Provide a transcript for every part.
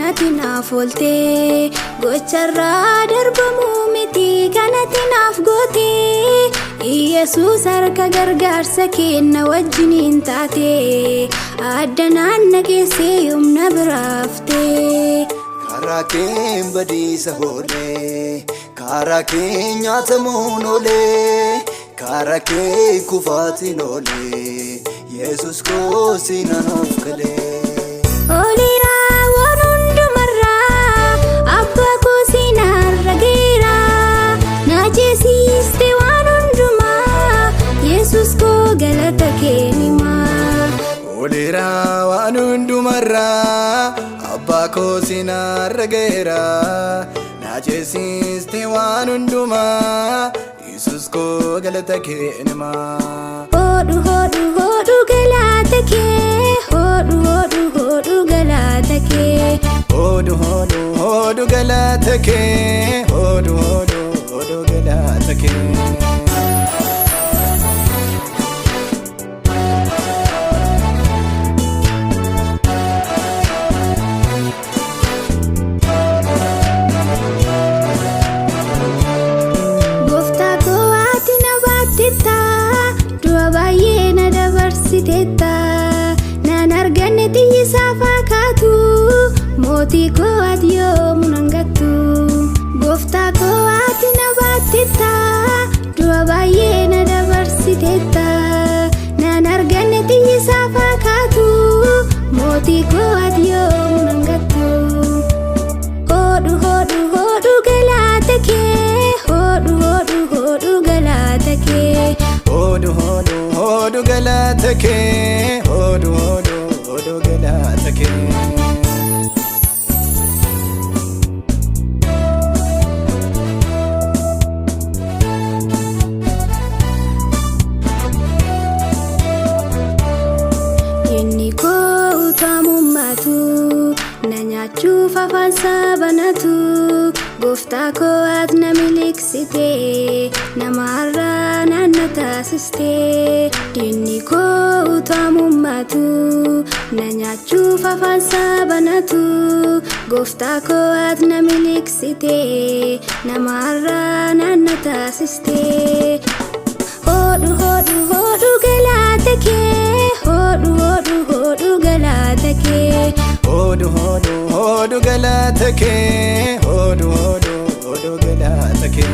kanatti naaf oolte gocharraa darbamu miti kanatti naaf goote Yesuus harka gargaarsa kenna wajjiniin taate addanaan nageessee yoomna biraafte karaa keen badiisa oolee karaa keen nyaatamuun oolee karaa kee kufaatiin oolee Yesuus koo siinan of galee Oliraa waan hundumarraa abbaa koo siinarra geera na jeesiste waan hundumaa Yesuus koo galata kennimaa Oliraa waan hundumarraa abbaa koo siinarra geera na jeesiste waan hundumaa Yesuus koo galata kennimaa Hodu hodu hodu galata kee hodu hodu hodu galata kee Hodu hodu hodu galata kee hodu hodu hodu galata kee Nan arganne xiyyisaa fakkaatu mootii koo ati yoomuu nan gattu gooftaa koo ati na baattetta du'a baay'ee na dabarsitetta nan arganne xiyyisaa fakkaatu mootii koo ati yoomuu nan gattu hodu hodu hodu galata kee hodu hodu hodu galata kee Hodu hodu hodu galata kee hodu hodu hodu galata kee Inni koo utamummatu na nyaachuuf afaan sabanatu gooftaa koo ati na miliksite namarraa naanna taasiste inni koo utamummatu na nyaachuuf afaan sabanatu gooftaa koo ati na miliksite namarraa naanna taasiste Hodu hodu hodu galata kee hodu hodu hodu galata kee Hodu hodu hodu galata kee hodu hodu hodu galata kee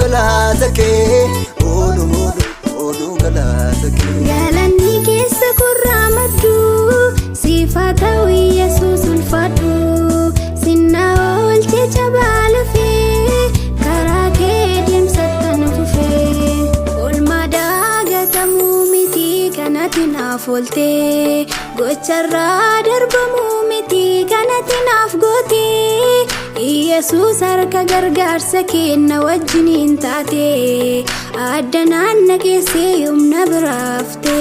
galata kee odu odu odu galata kee Galanni keessa kurraa maddu siifata Yesuus ulfaadhu sinna oolchee cabaa lafee karaa kee deemsattan fufee oolmaa daagatamuu miti kanatti naaf oolte gocharraa darbamuu miti kanatti naaf goote Yesuus harka gargaarsa kenna wajjiniin taate addanaan nageessee yoomna biraafte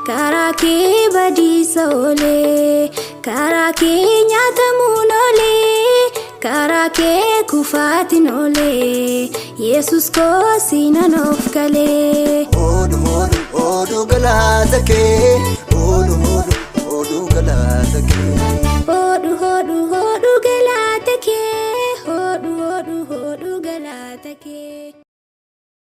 karaa kee badiisa oolee karaa kee nyaatamuun oolee karaa kee kufaatiin oolee Yesuus koo siinan of galee Hodu hodu hodu galata kee hodu hodu hodu galata kee Hodu hodu hodu